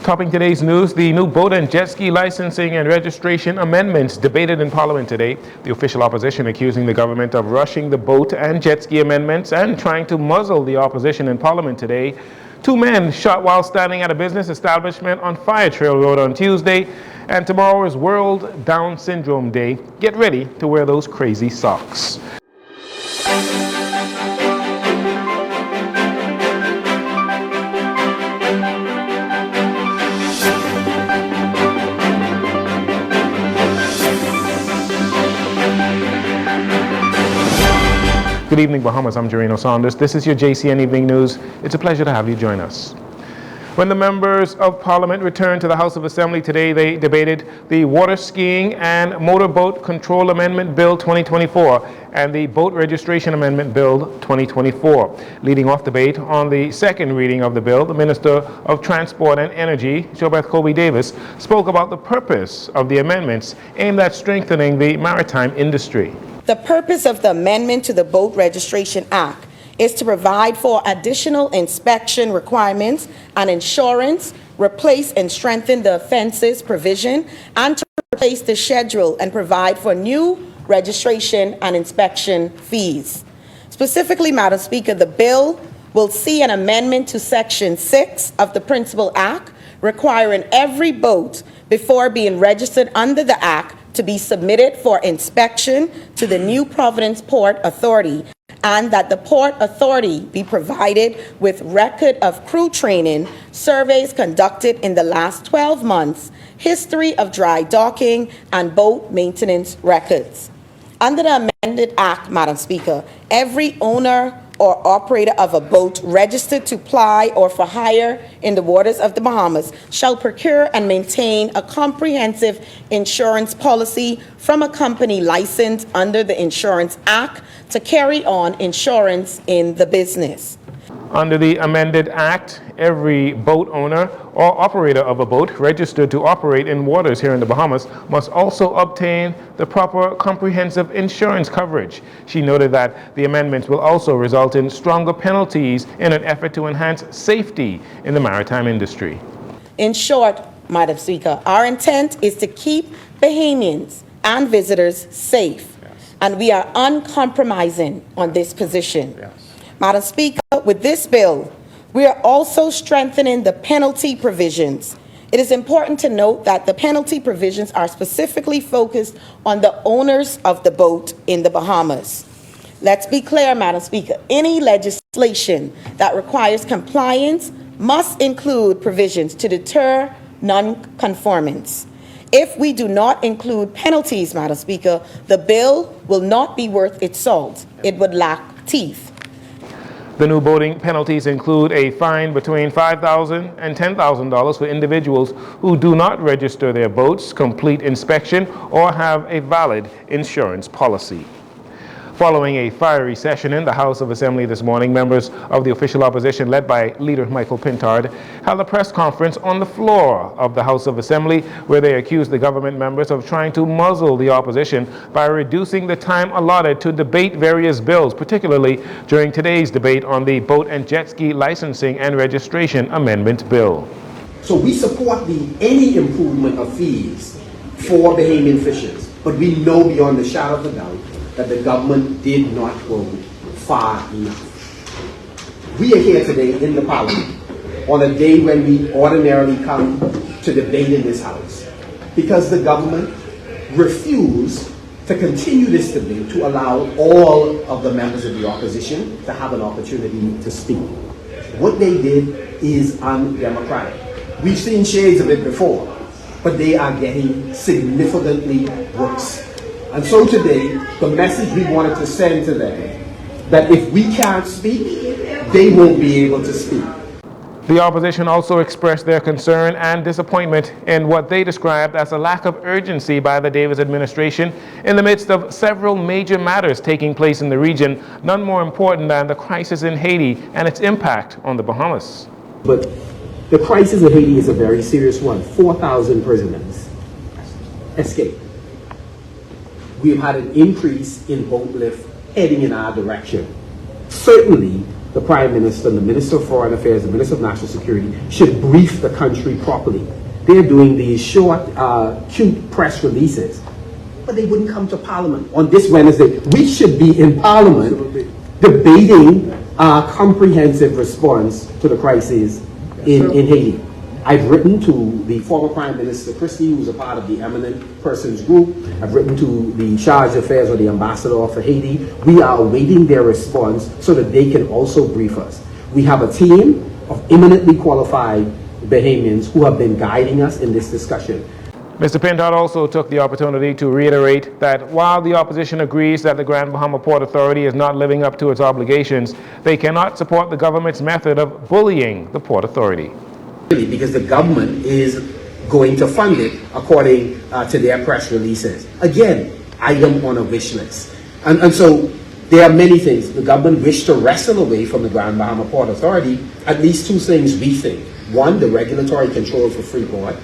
Topping today's news, the new boat and jet ski licensing and registration amendments debated in Parliament today. The official opposition accusing the government of rushing the boat and jet ski amendments and trying to muzzle the opposition in Parliament today. 2 men shot while standing at a business establishment on Fire Trail Road on Tuesday, and tomorrow is World Down Syndrome Day. Get ready to wear those crazy socks. Good evening, Bahamas. I'm Jarino Saunders. This is your JCN Evening News. It's a pleasure to have you join us. When the members of Parliament returned to the House of Assembly today, they debated the Water Skiing and Motorboat Control Amendment Bill 2024 and the Boat Registration Amendment Bill 2024. Leading off debate on the second reading of the bill, the Minister of Transport and Energy, Jobeth Kobe Davis, spoke about the purpose of the amendments aimed at strengthening the maritime industry. The purpose of the amendment to the Boat Registration Act is to provide for additional inspection requirements and insurance, replace and strengthen the offenses provision, and to replace the schedule and provide for new registration and inspection fees. Specifically, Madam Speaker, the bill will see an amendment to Section 6 of the Principal Act requiring every boat before being registered under the Act to be submitted for inspection to the New Providence Port Authority, and that the Port Authority be provided with record of crew training, surveys conducted in the last 12 months, history of dry docking, and boat maintenance records. Under the amended Act, Madam Speaker, every owner or operator of a boat registered to ply or for hire in the waters of the Bahamas shall procure and maintain a comprehensive insurance policy from a company licensed under the Insurance Act to carry on insurance in the business. Under the amended Act, every boat owner or operator of a boat registered to operate in waters here in the Bahamas must also obtain the proper comprehensive insurance coverage. She noted that the amendments will also result in stronger penalties in an effort to enhance safety in the maritime industry. In short, Madam Speaker, our intent is to keep Bahamians and visitors safe, and we are uncompromising on this position. Madam Speaker, with this bill, we are also strengthening the penalty provisions. It is important to note that the penalty provisions are specifically focused on the owners of the boat in the Bahamas. Let's be clear, Madam Speaker, any legislation that requires compliance must include provisions to deter non-conformance. If we do not include penalties, Madam Speaker, the bill will not be worth its salt. It would lack teeth. The new boating penalties include a fine between $5,000 and $10,000 for individuals who do not register their boats, complete inspection, or have a valid insurance policy. Following a fiery session in the House of Assembly this morning, members of the official opposition, led by Leader Michael Pintard, held a press conference on the floor of the House of Assembly where they accused the government members of trying to muzzle the opposition by reducing the time allotted to debate various bills, particularly during today's debate on the Boat and Jet Ski Licensing and Registration Amendment Bill. So we support any improvement of fees for Bahamian fishers, but we know beyond the shadow of a doubt that the government did not go far enough. We are here today in the Parliament on a day when we ordinarily come to debate in this House because the government refused to continue this debate to allow all of the members of the opposition to have an opportunity to speak. What they did is undemocratic. We've seen shades of it before, but they are getting significantly worse. And so today, the message we wanted to send to them, that if we can't speak, they won't be able to speak. The opposition also expressed their concern and disappointment in what they described as a lack of urgency by the Davis administration in the midst of several major matters taking place in the region, none more important than the crisis in Haiti and its impact on the Bahamas. But the crisis in Haiti is a very serious one. 4,000 prisoners escaped. We've had an increase in boat lift heading in our direction. Certainly, the Prime Minister, the Minister of Foreign Affairs, the Minister of National Security should brief the country properly. They're doing these short, cute press releases, but they wouldn't come to Parliament on this Wednesday. We should be in Parliament debating a comprehensive response to the crisis in Haiti. I've written to the former Prime Minister Christie, who's a part of the Eminent Persons Group. I've written to the Charge d'Affaires or the Ambassador for Haiti. We are awaiting their response so that they can also brief us. We have a team of eminently qualified Bahamians who have been guiding us in this discussion. Mr. Pintard also took the opportunity to reiterate that while the opposition agrees that the Grand Bahama Port Authority is not living up to its obligations, they cannot support the government's method of bullying the Port Authority. Because the government is going to fund it according to their press releases. Again, item on a wish list. And so there are many things. The government wished to wrestle away from the Grand Bahama Port Authority. At least two things we think. One, the regulatory control for Freeport.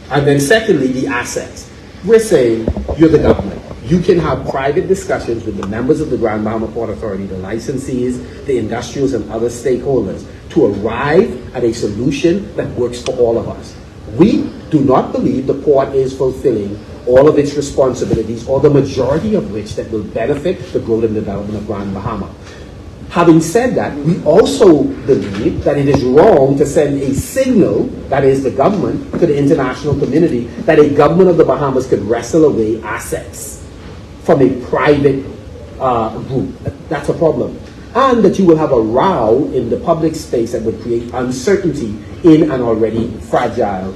And then secondly, the assets. We're saying, you're the government. You can have private discussions with the members of the Grand Bahama Port Authority, the licensees, the industrials, and other stakeholders to arrive at a solution that works for all of us. We do not believe the port is fulfilling all of its responsibilities, or the majority of which that will benefit the growth and development of Grand Bahama. Having said that, we also believe that it is wrong to send a signal, that is the government, to the international community, that a government of the Bahamas could wrestle away assets from a private group. That's a problem. And that you will have a row in the public space that would create uncertainty in an already fragile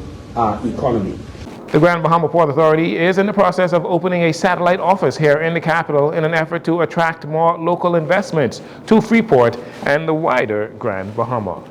economy. The Grand Bahama Port Authority is in the process of opening a satellite office here in the capital in an effort to attract more local investments to Freeport and the wider Grand Bahama.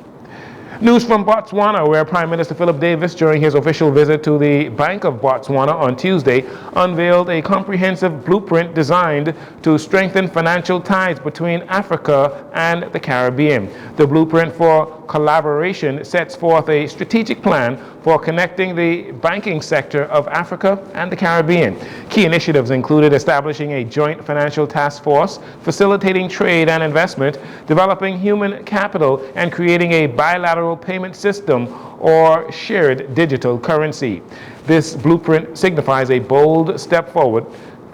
News from Botswana, where Prime Minister Philip Davis, during his official visit to the Bank of Botswana on Tuesday, unveiled a comprehensive blueprint designed to strengthen financial ties between Africa and the Caribbean. The blueprint for collaboration sets forth a strategic plan for connecting the banking sector of Africa and the Caribbean. Key initiatives included establishing a joint financial task force, facilitating trade and investment, developing human capital, and creating a bilateral payment system or shared digital currency. This blueprint signifies a bold step forward: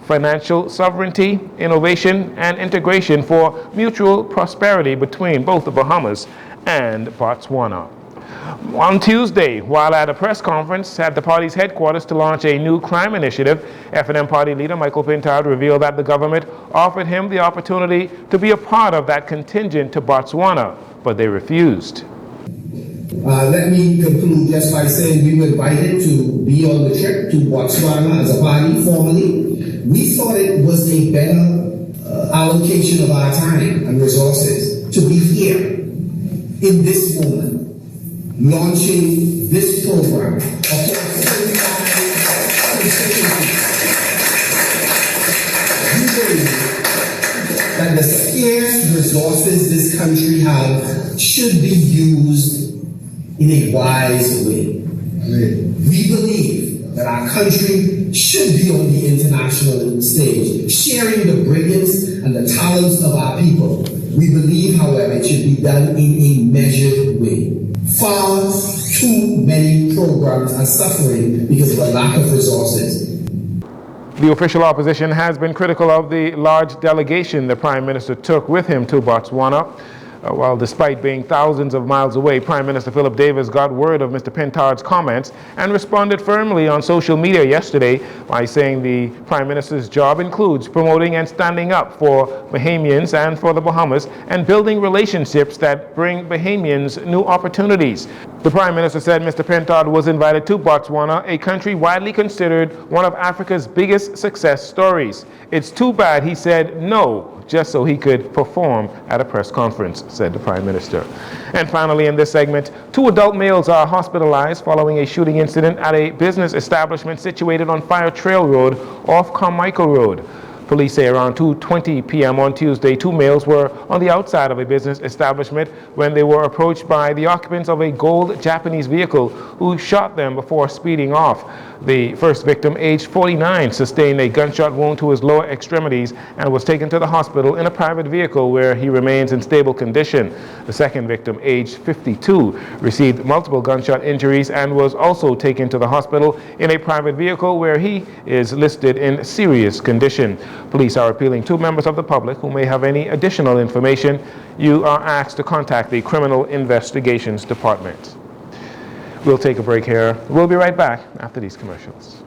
financial sovereignty, innovation, and integration for mutual prosperity between both the Bahamas and Botswana. On Tuesday, while at a press conference at the party's headquarters to launch a new crime initiative, F&M party leader Michael Pintard revealed that the government offered him the opportunity to be a part of that contingent to Botswana, but they refused. Let me conclude just by saying we were invited to be on the trip to Botswana as a party formally. We thought it was a better allocation of our time and resources to be here in this moment, launching this program across 35 constituencies. We believe that the scarce resources this country has should be used in a wise way. We believe that our country should be on the international stage, sharing the brilliance and the talents of our people. We believe, however, it should be done in a measured way. Far too many programs are suffering because of a lack of resources. The official opposition has been critical of the large delegation the Prime Minister took with him to Botswana. While despite being thousands of miles away, Prime Minister Philip Davis got word of Mr. Pintard's comments and responded firmly on social media yesterday by saying the Prime Minister's job includes promoting and standing up for Bahamians and for the Bahamas and building relationships that bring Bahamians new opportunities. The Prime Minister said Mr. Pintard was invited to Botswana, a country widely considered one of Africa's biggest success stories. It's too bad he said no, just so he could perform at a press conference, said the Prime Minister. And finally, in this segment, 2 adult males are hospitalized following a shooting incident at a business establishment situated on Fire Trail Road off Carmichael Road. Police say around 2:20 p.m. on Tuesday, two males were on the outside of a business establishment when they were approached by the occupants of a gold Japanese vehicle who shot them before speeding off. The first victim, aged 49, sustained a gunshot wound to his lower extremities and was taken to the hospital in a private vehicle where he remains in stable condition. The second victim, aged 52, received multiple gunshot injuries and was also taken to the hospital in a private vehicle where he is listed in serious condition. Police are appealing to members of the public who may have any additional information. You are asked to contact the Criminal Investigations Department. We'll take a break here. We'll be right back after these commercials.